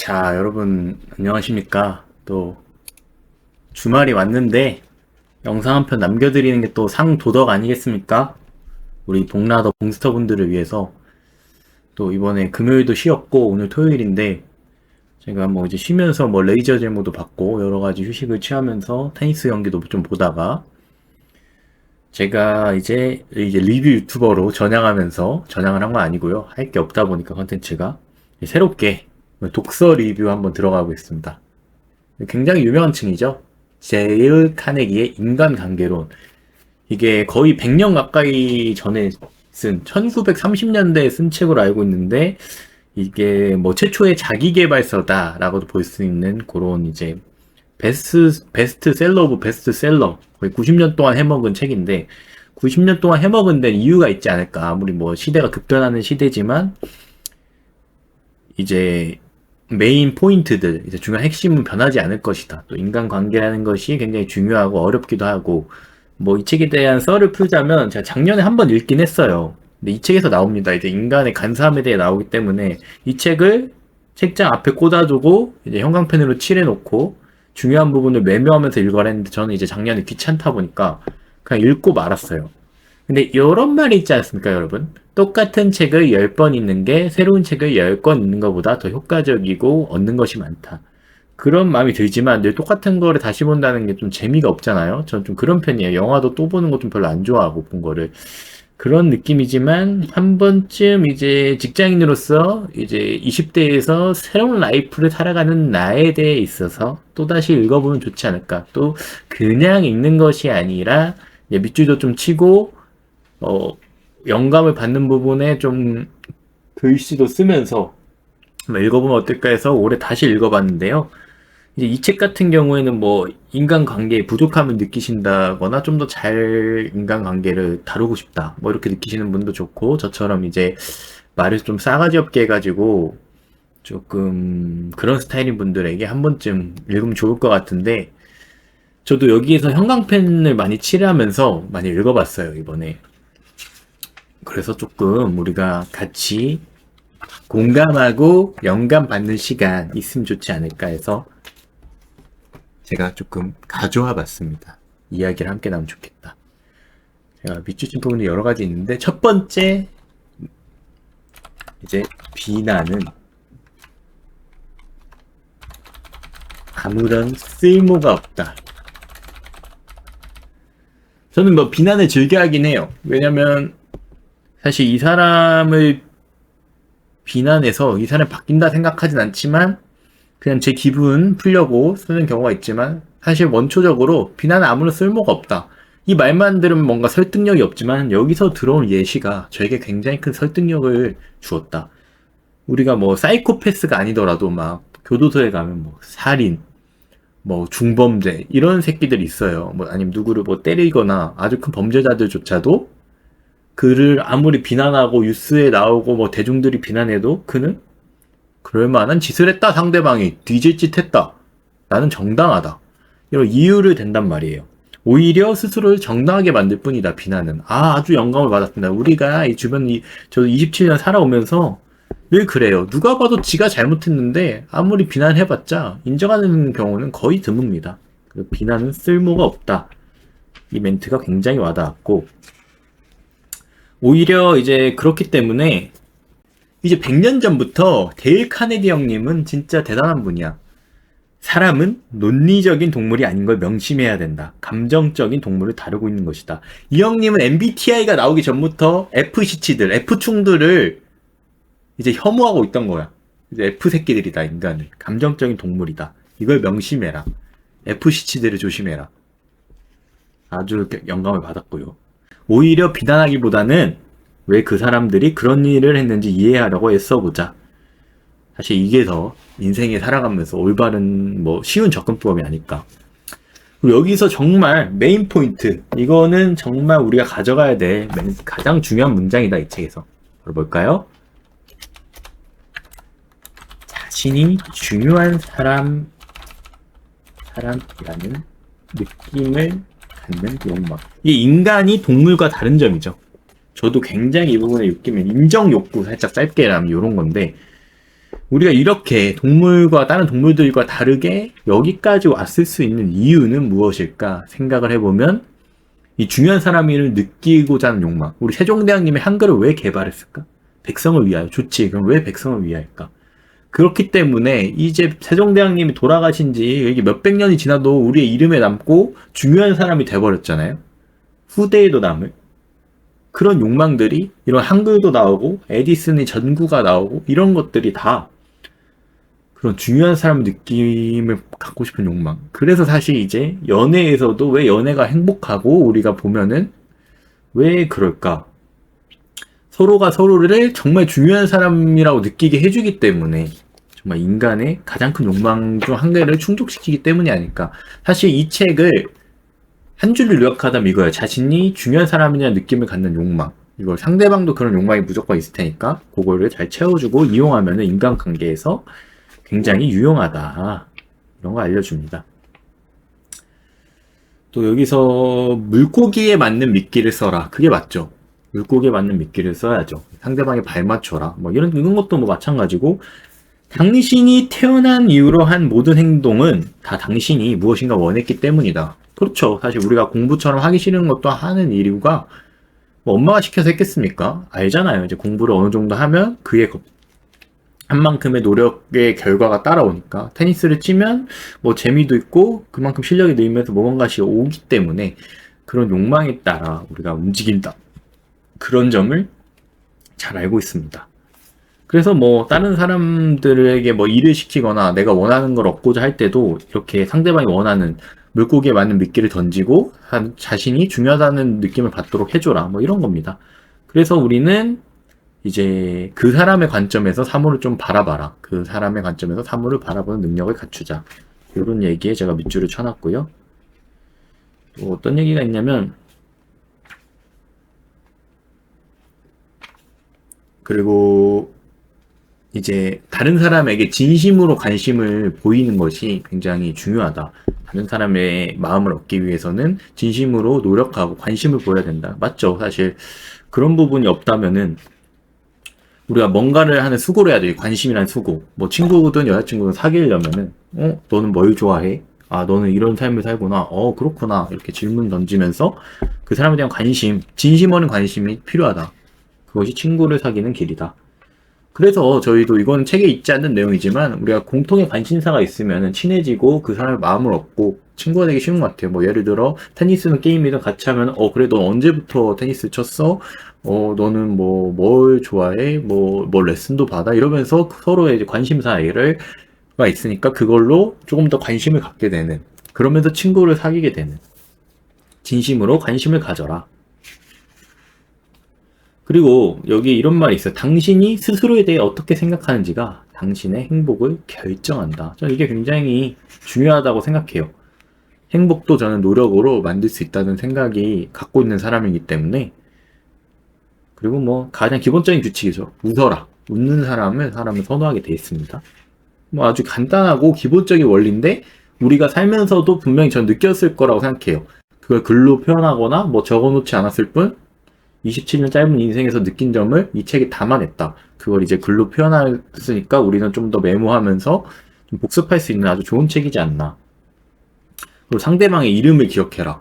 자, 여러분, 안녕하십니까. 또, 주말이 왔는데, 영상 한 편 남겨드리는 게 또 상도덕 아니겠습니까? 우리 복라더 봉스터분들을 위해서, 또 이번에 금요일도 쉬었고, 오늘 토요일인데, 제가 뭐 이제 쉬면서 뭐 레이저 제모도 받고, 여러 가지 휴식을 취하면서 테니스 경기도 좀 보다가, 제가 이제 리뷰 유튜버로 전향하면서, 전향을 한 건 아니고요. 할 게 없다 보니까 컨텐츠가, 새롭게 독서 리뷰 한번 들어가 보겠습니다. 굉장히 유명한 층이죠. 제일 카네기의 인간관계론. 이게 거의 100년 가까이 전에 쓴 1930년대에 쓴 책으로 알고 있는데 이게 뭐 최초의 자기계발서다라고도 볼 수 있는 그런 이제 베스트셀러 오브 베스트셀러, 거의 90년 동안 해먹은 책인데 90년 동안 해먹은 데는 이유가 있지 않을까. 아무리 뭐 시대가 급변하는 시대지만 이제 메인 포인트들, 이제 중요한 핵심은 변하지 않을 것이다. 또 인간관계라는 것이 굉장히 중요하고 어렵기도 하고, 뭐 이 책에 대한 썰을 풀자면 제가 작년에 한번 읽긴 했어요. 근데 이 책에서 나옵니다. 이제 인간의 간사함에 대해 나오기 때문에 이 책을 책장 앞에 꽂아두고 이제 형광펜으로 칠해놓고 중요한 부분을 메모하면서 읽어라 했는데 저는 이제 작년에 귀찮다 보니까 그냥 읽고 말았어요. 근데 이런 말이 있지 않습니까, 여러분? 똑같은 책을 10번 읽는 게 새로운 책을 10권 읽는 것보다 더 효과적이고 얻는 것이 많다. 그런 마음이 들지만 늘 똑같은 거를 다시 본다는 게 좀 재미가 없잖아요. 전 좀 그런 편이에요. 영화도 또 보는 거 좀 별로 안 좋아하고 본 거를. 그런 느낌이지만 한 번쯤 이제 직장인으로서 이제 20대에서 새로운 라이프를 살아가는 나에 대해 있어서 또다시 읽어보면 좋지 않을까. 또 그냥 읽는 것이 아니라 밑줄도 좀 치고 영감을 받는 부분에 좀 글씨도 쓰면서 읽어보면 어떨까 해서 올해 다시 읽어봤는데요. 이제 이 책 같은 경우에는 뭐 인간관계에 부족함을 느끼신다거나 좀 더 잘 인간관계를 다루고 싶다 뭐 이렇게 느끼시는 분도 좋고, 저처럼 이제 말을 좀 싸가지 없게 해가지고 조금 그런 스타일인 분들에게 한 번쯤 읽으면 좋을 것 같은데, 저도 여기에서 형광펜을 많이 칠하면서 많이 읽어봤어요, 이번에. 그래서 조금 우리가 같이 공감하고 영감 받는 시간 있으면 좋지 않을까 해서 제가 조금 가져와 봤습니다. 이야기를 함께 나누면 좋겠다. 제가 밑줄 부분이 여러 가지 있는데, 첫 번째, 이제 비난은 아무런 쓸모가 없다. 저는 뭐 비난을 즐겨 하긴 해요. 왜냐면 사실 이 사람을 비난해서 이 사람이 바뀐다 생각하진 않지만 그냥 제 기분 풀려고 쓰는 경우가 있지만, 사실 원초적으로 비난은 아무런 쓸모가 없다. 이 말만 들으면 뭔가 설득력이 없지만 여기서 들어온 예시가 저에게 굉장히 큰 설득력을 주었다. 우리가 뭐 사이코패스가 아니더라도 막 교도소에 가면 뭐 살인, 뭐 중범죄 이런 새끼들이 있어요. 뭐 아니면 누구를 뭐 때리거나 아주 큰 범죄자들조차도 그를 아무리 비난하고 뉴스에 나오고 뭐 대중들이 비난해도 그는 그럴 만한 짓을 했다. 상대방이 뒤질 짓 했다. 나는 정당하다. 이런 이유를 댄단 말이에요. 오히려 스스로를 정당하게 만들 뿐이다. 비난은. 아주 영감을 받았습니다. 우리가 이 주변 저도 27년 살아오면서 늘 그래요. 누가 봐도 지가 잘못했는데 아무리 비난해봤자 인정하는 경우는 거의 드뭅니다. 비난은 쓸모가 없다. 이 멘트가 굉장히 와닿았고, 오히려 이제 그렇기 때문에 이제 100년 전부터 데일 카네기 형님은 진짜 대단한 분이야. 사람은 논리적인 동물이 아닌 걸 명심해야 된다. 감정적인 동물을 다루고 있는 것이다. 이 형님은 MBTI가 나오기 전부터 F시치들, F충들을 이제 혐오하고 있던 거야. 이제 F새끼들이다, 인간을. 감정적인 동물이다. 이걸 명심해라. F시치들을 조심해라. 아주 영감을 받았고요. 오히려 비난하기보다는 왜 그 사람들이 그런 일을 했는지 이해하려고 애써보자. 사실 이게 더 인생에 살아가면서 올바른 뭐 쉬운 접근법이 아닐까. 그리고 여기서 정말 메인 포인트, 이거는 정말 우리가 가져가야 될 가장 중요한 문장이다, 이 책에서. 볼까요? 자신이 중요한 사람이라는 느낌을 갖는 욕망. 이 인간이 동물과 다른 점이죠. 저도 굉장히 이 부분에 느끼면 인정 욕구 살짝 짧게 하면 이런 건데, 우리가 이렇게 동물과 다른 동물들과 다르게 여기까지 왔을 수 있는 이유는 무엇일까 생각을 해보면 이 중요한 사람을 느끼고자 하는 욕망. 우리 세종대왕님이 한글을 왜 개발했을까? 백성을 위하여. 좋지. 그럼 왜 백성을 위하여일까? 그렇기 때문에 이제 세종대왕님이 돌아가신 지 이게 몇백 년이 지나도 우리의 이름에 남고 중요한 사람이 돼버렸잖아요. 후대에도 남을. 그런 욕망들이 이런 한글도 나오고 에디슨의 전구가 나오고 이런 것들이 다 그런 중요한 사람 느낌을 갖고 싶은 욕망. 그래서 사실 이제 연애에서도 왜 연애가 행복하고 우리가 보면은 왜 그럴까? 서로가 서로를 정말 중요한 사람이라고 느끼게 해주기 때문에 정말 인간의 가장 큰 욕망 중 한 개를 충족시키기 때문이 아닐까. 사실 이 책을 한 줄로 요약하자면 이거예요. 자신이 중요한 사람이냐는 느낌을 갖는 욕망. 이걸 상대방도 그런 욕망이 무조건 있을 테니까 그거를 잘 채워주고 이용하면 인간관계에서 굉장히 유용하다. 이런 거 알려줍니다. 또 여기서 물고기에 맞는 미끼를 써라. 그게 맞죠. 물고기에 맞는 미끼를 써야죠. 상대방에 발맞춰라. 뭐 이런 것도 뭐 마찬가지고 당신이 태어난 이후로 한 모든 행동은 다 당신이 무엇인가 원했기 때문이다. 그렇죠. 사실 우리가 공부처럼 하기 싫은 것도 하는 이유가 뭐 엄마가 시켜서 했겠습니까? 알잖아요. 이제 공부를 어느 정도 하면 그의 한 만큼의 노력의 결과가 따라오니까 테니스를 치면 뭐 재미도 있고 그만큼 실력이 늘면서 뭔가씩 오기 때문에 그런 욕망에 따라 우리가 움직인다. 그런 점을 잘 알고 있습니다. 그래서 뭐 다른 사람들에게 뭐 일을 시키거나 내가 원하는 걸 얻고자 할 때도 이렇게 상대방이 원하는 물고기에 맞는 미끼를 던지고 자신이 중요하다는 느낌을 받도록 해줘라. 뭐 이런 겁니다. 그래서 우리는 이제 그 사람의 관점에서 사물을 좀 바라봐라. 그 사람의 관점에서 사물을 바라보는 능력을 갖추자. 이런 얘기에 제가 밑줄을 쳐놨고요. 또 어떤 얘기가 있냐면 그리고 이제 다른 사람에게 진심으로 관심을 보이는 것이 굉장히 중요하다. 다른 사람의 마음을 얻기 위해서는 진심으로 노력하고 관심을 보여야 된다. 맞죠? 사실 그런 부분이 없다면은 우리가 뭔가를 하는 수고를 해야 돼. 관심이란 수고. 뭐 친구든 여자친구든 사귀려면은 너는 뭘 좋아해? 아, 너는 이런 삶을 살구나. 그렇구나. 이렇게 질문 던지면서 그 사람에 대한 관심, 진심 어린 관심이 필요하다. 그것이 친구를 사귀는 길이다. 그래서 저희도 이건 책에 있지 않는 내용이지만 우리가 공통의 관심사가 있으면 친해지고 그 사람의 마음을 얻고 친구가 되기 쉬운 것 같아요. 뭐 예를 들어 테니스는 게임이든 같이 하면 그래 너 언제부터 테니스 쳤어? 너는 뭐 뭘 좋아해? 뭐 레슨도 받아? 이러면서 서로의 이제 관심사가 있으니까 그걸로 조금 더 관심을 갖게 되는 그러면서 친구를 사귀게 되는 진심으로 관심을 가져라. 그리고 여기 이런 말이 있어요. 당신이 스스로에 대해 어떻게 생각하는지가 당신의 행복을 결정한다. 저는 이게 굉장히 중요하다고 생각해요. 행복도 저는 노력으로 만들 수 있다는 생각이 갖고 있는 사람이기 때문에 그리고 뭐 가장 기본적인 규칙이죠. 웃어라. 웃는 사람을 선호하게 돼 있습니다. 뭐 아주 간단하고 기본적인 원리인데 우리가 살면서도 분명히 전 느꼈을 거라고 생각해요. 그걸 글로 표현하거나 뭐 적어놓지 않았을 뿐 27년 짧은 인생에서 느낀 점을 이 책에 담아냈다. 그걸 이제 글로 표현했으니까 우리는 좀 더 메모하면서 좀 복습할 수 있는 아주 좋은 책이지 않나. 그리고 상대방의 이름을 기억해라.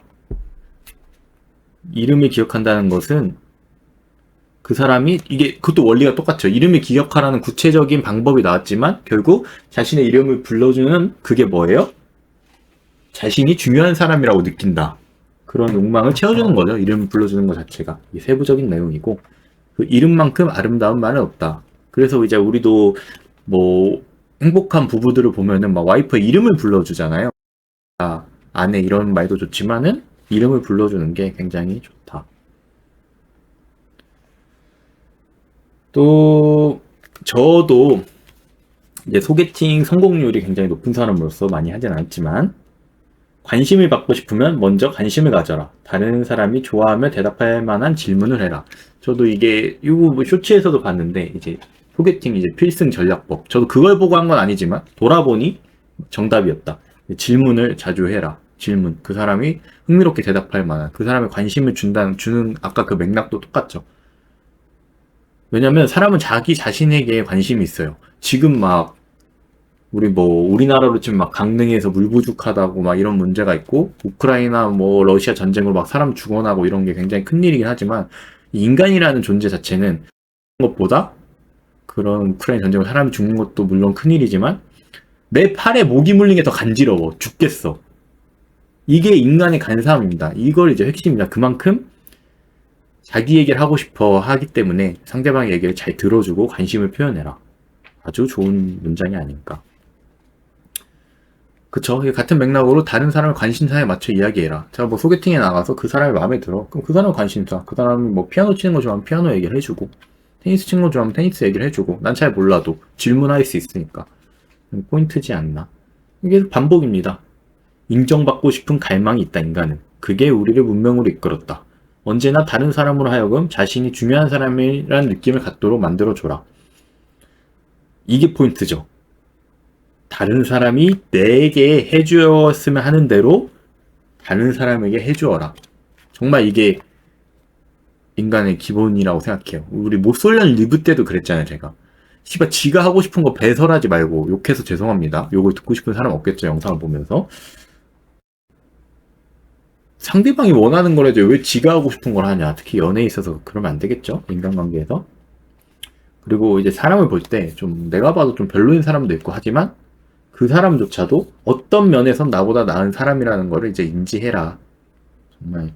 이름을 기억한다는 것은 그 사람이 그것도 원리가 똑같죠. 이름을 기억하라는 구체적인 방법이 나왔지만 결국 자신의 이름을 불러주는 그게 뭐예요? 자신이 중요한 사람이라고 느낀다. 그런 욕망을 채워주는 거죠. 이름을 불러주는 것 자체가. 이게 세부적인 내용이고 그 이름만큼 아름다운 말은 없다. 그래서 이제 우리도 뭐 행복한 부부들을 보면은 막 와이프의 이름을 불러주잖아요. 아내 이런 말도 좋지만은 이름을 불러주는 게 굉장히 좋다. 또 저도 이제 소개팅 성공률이 굉장히 높은 사람으로서 많이 하진 않았지만 관심을 받고 싶으면 먼저 관심을 가져라. 다른 사람이 좋아하며 대답할 만한 질문을 해라. 저도 이거 뭐 쇼츠에서도 봤는데 이제 소개팅 이제 필승 전략법. 저도 그걸 보고 한 건 아니지만 돌아보니 정답이었다. 질문을 자주 해라. 질문. 그 사람이 흥미롭게 대답할 만한 그 사람의 관심을 주는 아까 그 맥락도 똑같죠. 왜냐면 사람은 자기 자신에게 관심이 있어요. 지금 막 우리나라로 치면 막 강릉에서 물 부족하다고 막 이런 문제가 있고, 우크라이나 뭐 러시아 전쟁으로 막 사람 죽어나고 이런 게 굉장히 큰 일이긴 하지만, 이 인간이라는 존재 자체는 것보다 그런 우크라이나 전쟁으로 사람이 죽는 것도 물론 큰 일이지만, 내 팔에 모기 물린 게 더 간지러워. 죽겠어. 이게 인간의 간사함입니다. 이걸 이제 핵심입니다. 그만큼 자기 얘기를 하고 싶어 하기 때문에 상대방의 얘기를 잘 들어주고 관심을 표현해라. 아주 좋은 문장이 아닐까. 그쵸. 같은 맥락으로 다른 사람의 관심사에 맞춰 이야기해라. 제가 뭐 소개팅에 나가서 그 사람이 마음에 들어. 그럼 그 사람 관심사. 그 사람이 뭐 피아노 치는 거 좋아하면 피아노 얘기를 해주고, 테니스 치는 거 좋아하면 테니스 얘기를 해주고, 난 잘 몰라도 질문할 수 있으니까. 포인트지 않나. 이게 반복입니다. 인정받고 싶은 갈망이 있다, 인간은. 그게 우리를 문명으로 이끌었다. 언제나 다른 사람으로 하여금 자신이 중요한 사람이라는 느낌을 갖도록 만들어줘라. 이게 포인트죠. 다른 사람이 내게 해주었으면 하는 대로 다른 사람에게 해주어라. 정말 이게 인간의 기본이라고 생각해요. 우리 모쏠련 리뷰 때도 그랬잖아요, 제가. 씨발, 지가 하고 싶은 거 배설하지 말고 욕해서 죄송합니다. 욕을 듣고 싶은 사람 없겠죠, 영상을 보면서. 상대방이 원하는 걸 해도 왜 지가 하고 싶은 걸 하냐. 특히 연애에 있어서 그러면 안 되겠죠, 인간관계에서. 그리고 이제 사람을 볼 때 좀 내가 봐도 좀 별로인 사람도 있고 하지만 그 사람조차도 어떤 면에선 나보다 나은 사람이라는 거를 이제 인지해라. 정말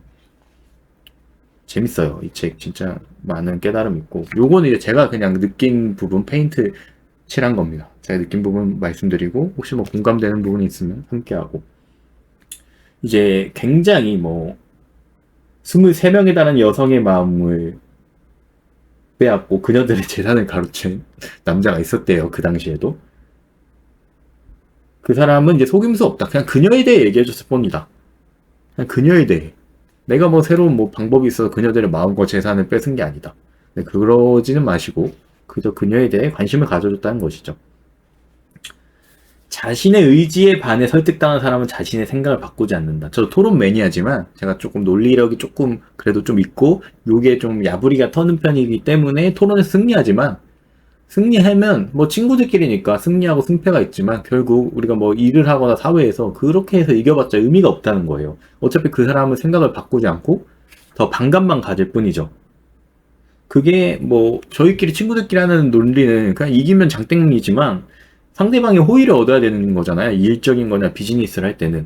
재밌어요. 이 책 진짜 많은 깨달음 있고, 요거는 이제 제가 그냥 느낀 부분 페인트 칠한 겁니다. 제가 느낀 부분 말씀드리고, 혹시 뭐 공감되는 부분이 있으면 함께하고. 이제 굉장히 뭐 23명에 달하는 여성의 마음을 빼앗고 그녀들의 재산을 가로챈 남자가 있었대요. 그 당시에도. 그 사람은 이제 속임수 없다. 그냥 그녀에 대해 얘기해줬을 뿐이다. 그냥 그녀에 대해. 내가 뭐 새로운 뭐 방법이 있어서 그녀들의 마음과 재산을 뺏은 게 아니다. 그러지는 마시고 그저 그녀에 대해 관심을 가져줬다는 것이죠. 자신의 의지에 반해 설득당한 사람은 자신의 생각을 바꾸지 않는다. 저도 토론 매니아지만 제가 조금 논리력이 조금 그래도 좀 있고 요게 좀 야부리가 터는 편이기 때문에 토론에 승리하지만, 승리하면 뭐 친구들끼리니까 승리하고 승패가 있지만 결국 우리가 뭐 일을 하거나 사회에서 그렇게 해서 이겨봤자 의미가 없다는 거예요. 어차피 그 사람은 생각을 바꾸지 않고 더 반감만 가질 뿐이죠. 그게 뭐 저희끼리 친구들끼리 하는 논리는 그냥 이기면 장땡이지만 상대방의 호의를 얻어야 되는 거잖아요. 일적인 거나 비즈니스를 할 때는.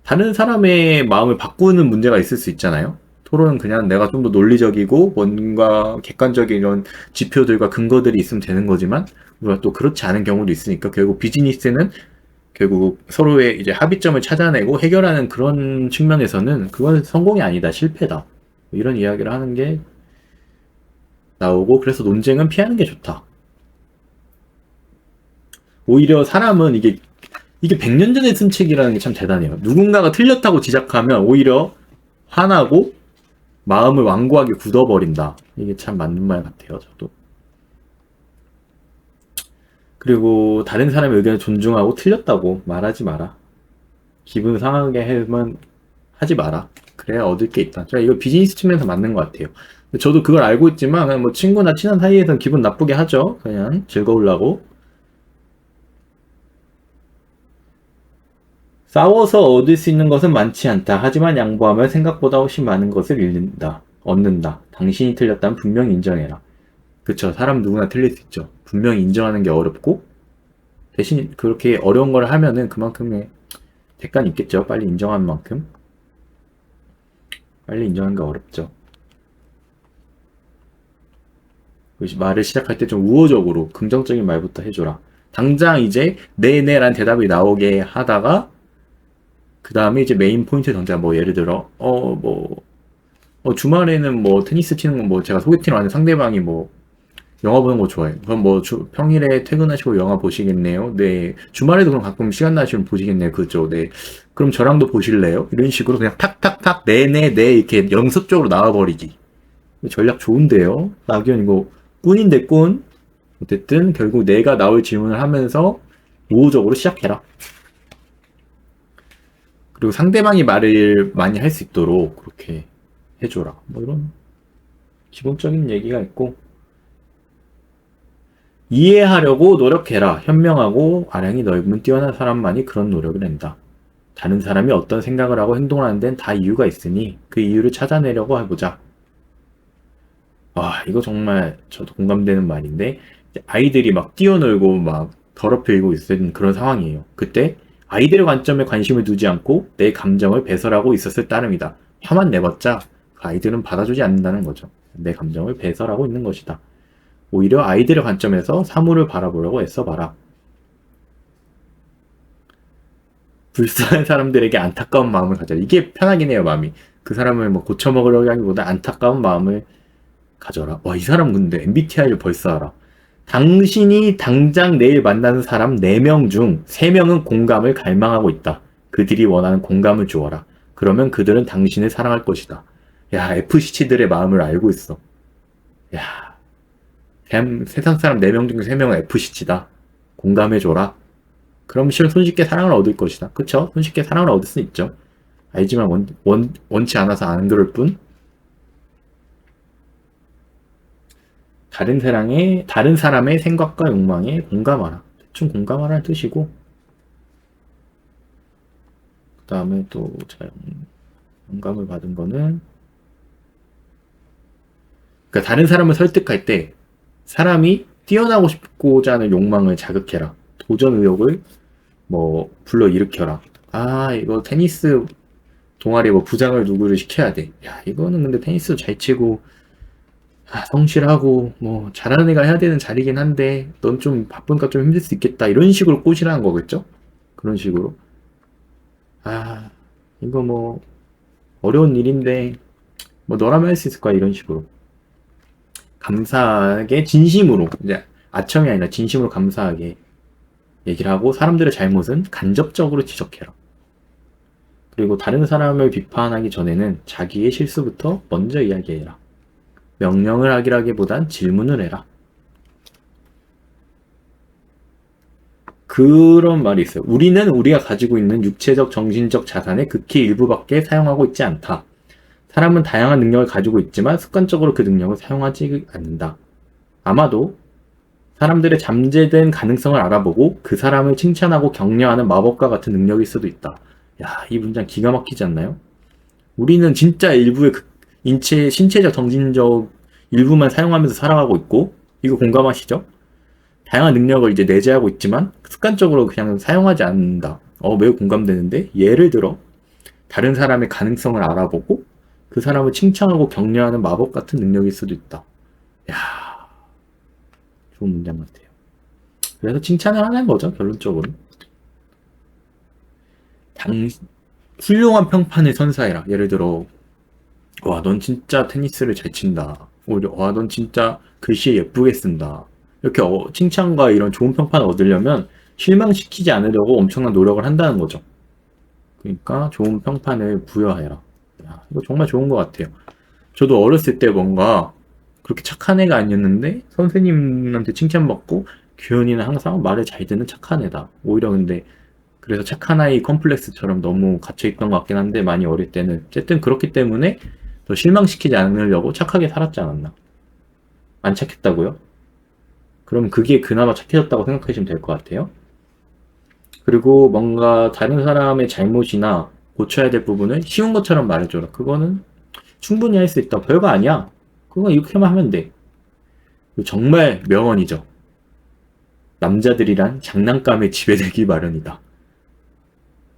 다른 사람의 마음을 바꾸는 문제가 있을 수 있잖아요. 토론은 그냥 내가 좀 더 논리적이고 뭔가 객관적인 이런 지표들과 근거들이 있으면 되는 거지만, 우리가 또 그렇지 않은 경우도 있으니까 결국 비즈니스는 결국 서로의 이제 합의점을 찾아내고 해결하는 그런 측면에서는 그건 성공이 아니다, 실패다. 이런 이야기를 하는 게 나오고, 그래서 논쟁은 피하는 게 좋다. 오히려 사람은 이게 100년 전에 쓴 책이라는 게 참 대단해요. 누군가가 틀렸다고 지적하면 오히려 화나고 마음을 완고하게 굳어버린다. 이게 참 맞는 말 같아요, 저도. 그리고 다른 사람의 의견을 존중하고 틀렸다고 말하지 마라. 기분 상하게 하면 하지 마라. 그래야 얻을 게 있다. 제가 이거 비즈니스 측면에서 맞는 것 같아요. 저도 그걸 알고 있지만 그냥 뭐 친구나 친한 사이에서는 기분 나쁘게 하죠. 그냥 즐거우려고. 싸워서 얻을 수 있는 것은 많지 않다. 하지만 양보하면 생각보다 훨씬 많은 것을 얻는다. 당신이 틀렸다면 분명히 인정해라. 그쵸. 사람 누구나 틀릴 수 있죠. 분명히 인정하는 게 어렵고, 대신 그렇게 어려운 걸 하면은 그만큼의 대가는 있겠죠. 빨리 인정한 만큼. 빨리 인정하는 게 어렵죠. 말을 시작할 때 좀 우호적으로 긍정적인 말부터 해줘라. 당장 이제 네네라는 대답이 나오게 하다가 그 다음에 이제 메인 포인트 던져. 뭐 예를 들어 주말에는 뭐 테니스 치는 건 뭐 제가 소개팅을 하는 상대방이 뭐 영화 보는 거 좋아해요. 그럼 뭐 평일에 퇴근하시고 영화 보시겠네요. 네. 주말에도 그럼 가끔 시간 나시면 보시겠네요. 그죠. 네. 그럼 저랑도 보실래요? 이런 식으로 그냥 탁탁탁 네네 네 이렇게 연속적으로 나와버리기. 전략 좋은데요. 낙연 이거 꾼인데 꾼. 어쨌든 결국 내가 나올 질문을 하면서 우호적으로 시작해라. 그리고 상대방이 말을 많이 할 수 있도록 그렇게 해줘라. 뭐 이런 기본적인 얘기가 있고, 이해하려고 노력해라. 현명하고 아량이 넓은 뛰어난 사람만이 그런 노력을 한다. 다른 사람이 어떤 생각을 하고 행동을 하는 데는 다 이유가 있으니 그 이유를 찾아내려고 해보자. 와, 이거 정말 저도 공감되는 말인데, 아이들이 막 뛰어놀고 막 더럽히고 있는 그런 상황이에요. 그때 아이들의 관점에 관심을 두지 않고 내 감정을 배설하고 있었을 따름이다. 화만 내봤자 그 아이들은 받아주지 않는다는 거죠. 내 감정을 배설하고 있는 것이다. 오히려 아이들의 관점에서 사물을 바라보려고 애써봐라. 불쌍한 사람들에게 안타까운 마음을 가져라. 이게 편하긴 해요, 마음이. 그 사람을 뭐 고쳐먹으려고 하기보다 안타까운 마음을 가져라. 와, 이 사람 근데 MBTI를 벌써 알아. 당신이 당장 내일 만나는 사람 4명 중 3명은 공감을 갈망하고 있다. 그들이 원하는 공감을 주어라. 그러면 그들은 당신을 사랑할 것이다. 야, FC치들의 마음을 알고 있어. 야, 세상 사람 4명 중 3명은 FC치다. 공감해줘라. 그럼 손쉽게 사랑을 얻을 것이다. 그쵸? 손쉽게 사랑을 얻을 수 있죠. 알지만 원치 않아서 안 그럴 뿐. 다른 사람의 생각과 욕망에 공감하라. 대충 공감하라는 뜻이고, 그 다음에 또, 자, 영감을 받은 거는, 그러니까 다른 사람을 설득할 때, 사람이 뛰어나고 싶고자 하는 욕망을 자극해라. 도전 의욕을 불러일으켜라. 아, 이거 테니스 동아리 부장을 누구를 시켜야 돼. 야, 이거는 근데 테니스 잘 치고, 성실하고 잘하는 애가 해야 되는 자리긴 한데 넌 좀 바쁘니까 좀 힘들 수 있겠다, 이런 식으로 꼬시라는 거겠죠? 그런 식으로 이거 어려운 일인데 너라면 할 수 있을 거야, 이런 식으로 감사하게 진심으로, 이제 아첨이 아니라 진심으로 감사하게 얘기를 하고, 사람들의 잘못은 간접적으로 지적해라. 그리고 다른 사람을 비판하기 전에는 자기의 실수부터 먼저 이야기해라. 명령을 하기라기보단 질문을 해라. 그런 말이 있어요. 우리는 우리가 가지고 있는 육체적, 정신적 자산의 극히 일부밖에 사용하고 있지 않다. 사람은 다양한 능력을 가지고 있지만 습관적으로 그 능력을 사용하지 않는다. 아마도 사람들의 잠재된 가능성을 알아보고 그 사람을 칭찬하고 격려하는 마법과 같은 능력일 수도 있다. 야, 이 문장 기가 막히지 않나요? 우리는 진짜 일부의 신체적, 정신적 일부만 사용하면서 살아가고 있고, 이거 공감하시죠? 다양한 능력을 이제 내재하고 있지만 습관적으로 그냥 사용하지 않는다. 매우 공감되는데, 예를 들어 다른 사람의 가능성을 알아보고 그 사람을 칭찬하고 격려하는 마법 같은 능력일 수도 있다. 야, 좋은 문장 같아요. 그래서 칭찬을 하는 거죠, 결론적으로. 훌륭한 평판을 선사해라. 예를 들어, 와, 넌 진짜 테니스를 잘 친다. 오히려, 와, 넌 진짜 글씨 예쁘게 쓴다. 이렇게 칭찬과 이런 좋은 평판을 얻으려면 실망시키지 않으려고 엄청난 노력을 한다는 거죠. 그러니까 좋은 평판을 부여해라. 야, 이거 정말 좋은 것 같아요. 저도 어렸을 때 뭔가 그렇게 착한 애가 아니었는데 선생님한테 칭찬받고, 규현이는 항상 말을 잘 듣는 착한 애다. 오히려 근데 그래서 착한 아이 컴플렉스처럼 너무 갇혀있던 것 같긴 한데, 많이 어릴 때는. 어쨌든 그렇기 때문에 더 실망시키지 않으려고 착하게 살았지 않았나. 안 착했다고요? 그럼 그게 그나마 착해졌다고 생각하시면 될 것 같아요. 그리고 뭔가 다른 사람의 잘못이나 고쳐야 될 부분을 쉬운 것처럼 말해줘라. 그거는 충분히 할 수 있다. 별거 아니야. 그거 이렇게만 하면 돼. 정말 명언이죠. 남자들이란 장난감에 지배되기 마련이다.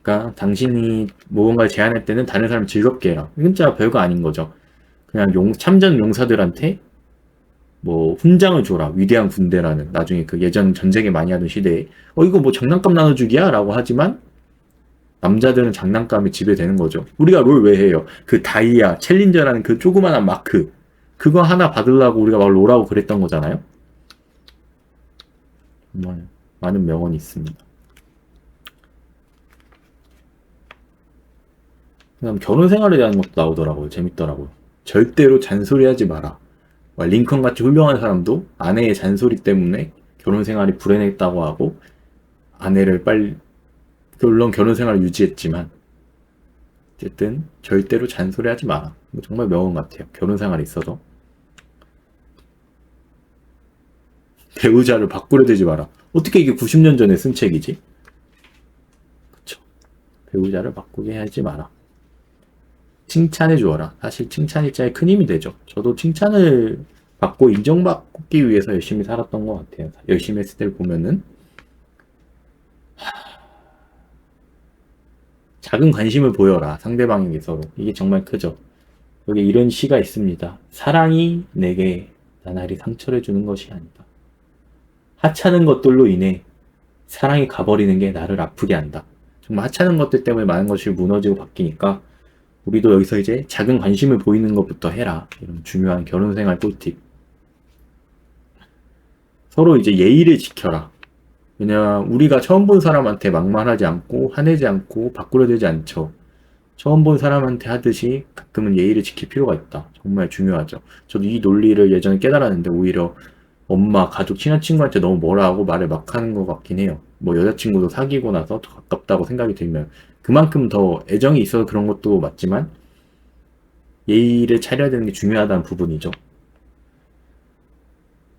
그러니까 당신이 무언가를 제안할 때는 다른 사람을 즐겁게 해라. 진짜 별거 아닌 거죠. 그냥 참전 용사들한테 훈장을 줘라. 위대한 군대라는. 나중에 그 예전 전쟁에 많이 하던 시대에 이거 장난감 나눠주기야? 라고 하지만 남자들은 장난감에 지배되는 거죠. 우리가 롤 왜 해요? 그 다이아, 챌린저라는 그 조그만한 마크, 그거 하나 받으려고 우리가 막 롤하고 그랬던 거잖아요. 정말 많은 명언이 있습니다. 그다음 결혼 생활에 대한 것도 나오더라고요. 재밌더라고요. 절대로 잔소리하지 마라. 링컨같이 훌륭한 사람도 아내의 잔소리 때문에 결혼 생활이 불행했다고 하고, 아내를 물론 결혼 생활을 유지했지만 어쨌든 절대로 잔소리하지 마라. 정말 명언 같아요. 결혼 생활에 있어서. 배우자를 바꾸려 들지 마라. 어떻게 이게 90년 전에 쓴 책이지? 그쵸. 배우자를 바꾸게 하지 마라. 칭찬해 주어라. 사실 칭찬이 진짜 큰 힘이 되죠. 저도 칭찬을 받고 인정받기 위해서 열심히 살았던 것 같아요. 열심히 했을 때를 보면은 작은 관심을 보여라. 상대방에게 서로. 이게 정말 크죠. 여기 이런 시가 있습니다. 사랑이 내게 나날이 상처를 주는 것이 아니다. 하찮은 것들로 인해 사랑이 가버리는 게 나를 아프게 한다. 정말 하찮은 것들 때문에 많은 것이 무너지고 바뀌니까 우리도 여기서 이제 작은 관심을 보이는 것부터 해라. 이런 중요한 결혼생활 꿀팁. 서로 이제 예의를 지켜라. 왜냐면 우리가 처음 본 사람한테 막말하지 않고 화내지 않고 바꾸려 들지 않죠. 처음 본 사람한테 하듯이 가끔은 예의를 지킬 필요가 있다. 정말 중요하죠. 저도 이 논리를 예전에 깨달았는데 오히려 엄마, 가족, 친한 친구한테 너무 뭐라 하고 말을 막 하는 것 같긴 해요. 뭐 여자친구도 사귀고 나서 더 가깝다고 생각이 들면 그만큼 더 애정이 있어서 그런 것도 맞지만 예의를 차려야 되는 게 중요하다는 부분이죠.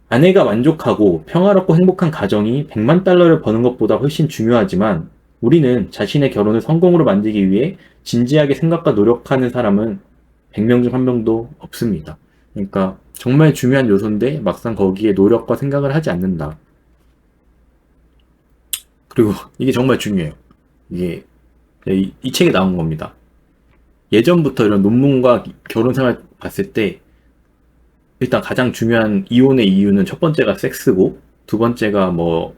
아내가 만족하고 평화롭고 행복한 가정이 100만 달러를 버는 것보다 훨씬 중요하지만 우리는 자신의 결혼을 성공으로 만들기 위해 진지하게 생각과 노력하는 사람은 100명 중 한 명도 없습니다. 그러니까 정말 중요한 요소인데 막상 거기에 노력과 생각을 하지 않는다. 그리고 이게 정말 중요해요. 이게 이 책에 나온 겁니다. 예전부터 이런 논문과 결혼 생활 봤을 때 일단 가장 중요한 이혼의 이유는 첫 번째가 섹스고 두 번째가 뭐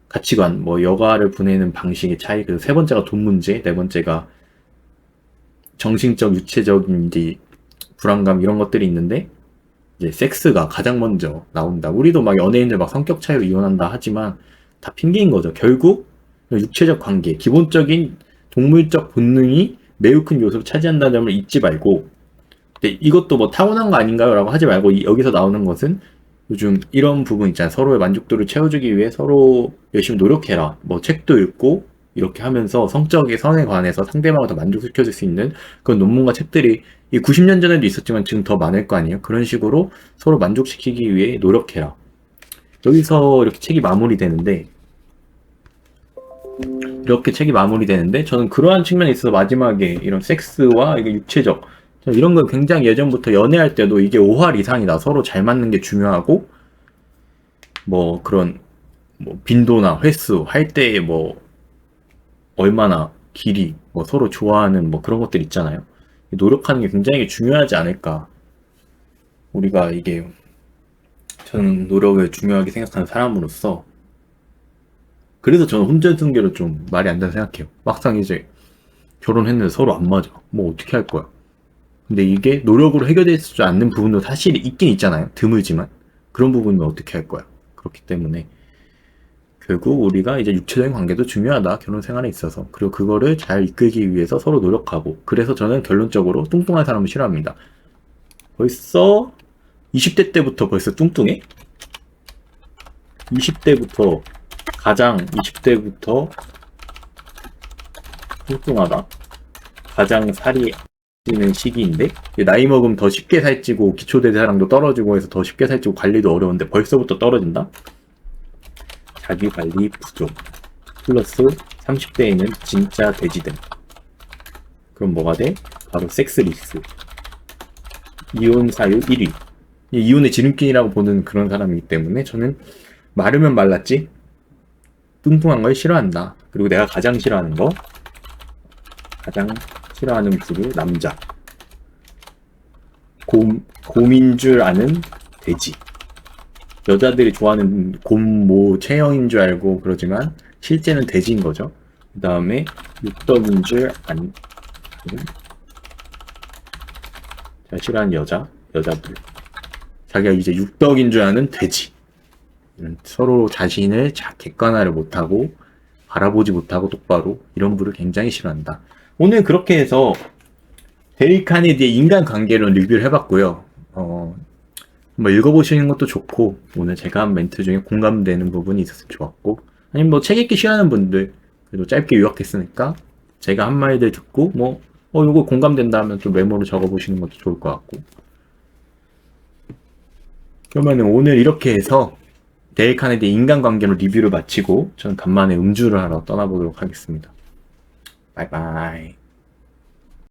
가치관, 뭐 여가를 보내는 방식의 차이, 그리고 세 번째가 돈 문제, 네 번째가 정신적, 유체적인 이제 불안감 이런 것들이 있는데 이제 섹스가 가장 먼저 나온다. 우리도 막 연예인들 막 성격 차이로 이혼한다 하지만 다 핑계인 거죠. 결국 육체적 관계, 기본적인 동물적 본능이 매우 큰 요소를 차지한다는 점을 잊지 말고 근데 이것도 뭐 타고난 거 아닌가요? 라고 하지 말고 여기서 나오는 것은 요즘 이런 부분 있잖아요. 서로의 만족도를 채워주기 위해 서로 열심히 노력해라. 뭐 책도 읽고 이렇게 하면서 성적인 선에 관해서 상대방을 더 만족시켜줄 수 있는 그런 논문과 책들이 이 90년 전에도 있었지만 지금 더 많을 거 아니에요? 그런 식으로 서로 만족시키기 위해 노력해라. 여기서 이렇게 책이 마무리되는데 저는 그러한 측면에 있어서 마지막에 이런 섹스와 이게 육체적 이런 걸 굉장히 예전부터 연애할 때도 이게 5할 이상이다. 서로 잘 맞는 게 중요하고 뭐 그런 뭐 빈도나 횟수 할 때에 뭐 얼마나 길이 뭐 서로 좋아하는 뭐 그런 것들 있잖아요. 노력하는 게 굉장히 중요하지 않을까. 우리가 이게 저는 노력을 중요하게 생각하는 사람으로서 그래서 저는 혼전 순결은 좀 말이 안 된다 생각해요. 막상 이제 결혼했는데 서로 안 맞아. 뭐 어떻게 할 거야. 근데 이게 노력으로 해결될 수 않는 부분도 사실 있긴 있잖아요. 드물지만. 그런 부분은 어떻게 할 거야. 그렇기 때문에 결국 우리가 이제 육체적인 관계도 중요하다. 결혼 생활에 있어서. 그리고 그거를 잘 이끌기 위해서 서로 노력하고. 그래서 저는 결론적으로 뚱뚱한 사람을 싫어합니다. 벌써 20대 때부터 벌써 뚱뚱해? 20대부터 20대부터 뚱뚱하다. 가장 살이 찌는 시기인데 나이 먹으면 더 쉽게 살찌고 기초대사량도 떨어지고 해서 더 쉽게 살찌고 관리도 어려운데 벌써부터 떨어진다? 자기관리 부족 플러스 30대에는 진짜 돼지됨. 그럼 뭐가 돼? 바로 섹스리스. 이혼 사유 1위. 이혼의 지름길이라고 보는 그런 사람이기 때문에 저는 마르면 말랐지 뚱뚱한 걸 싫어한다. 그리고 내가 가장 싫어하는 부류 남자. 곰인 줄 아는 돼지. 여자들이 좋아하는 곰모 체형인 줄 알고 그러지만 실제는 돼지인 거죠. 그 다음에 육덕인 줄 아는 제가 싫어하는 여자들. 자기가 이제 육덕인 줄 아는 돼지. 서로 자신을 객관화를 못하고 바라보지 못하고 똑바로 이런 부를 굉장히 싫어한다. 오늘 그렇게 해서 데일 카네디의 인간관계론 리뷰를 해봤고요. 한번 읽어보시는 것도 좋고 오늘 제가 한 멘트 중에 공감되는 부분이 있었으면 좋았고 아니면 뭐 책 읽기 싫어하는 분들 그래도 짧게 요약했으니까 제가 한 말들 듣고 뭐 요거 공감된다 하면 좀 메모로 적어보시는 것도 좋을 것 같고 그러면은 오늘 이렇게 해서 데일 카네기의 인간관계로 리뷰를 마치고 저는 간만에 음주를 하러 떠나보도록 하겠습니다. 바이바이.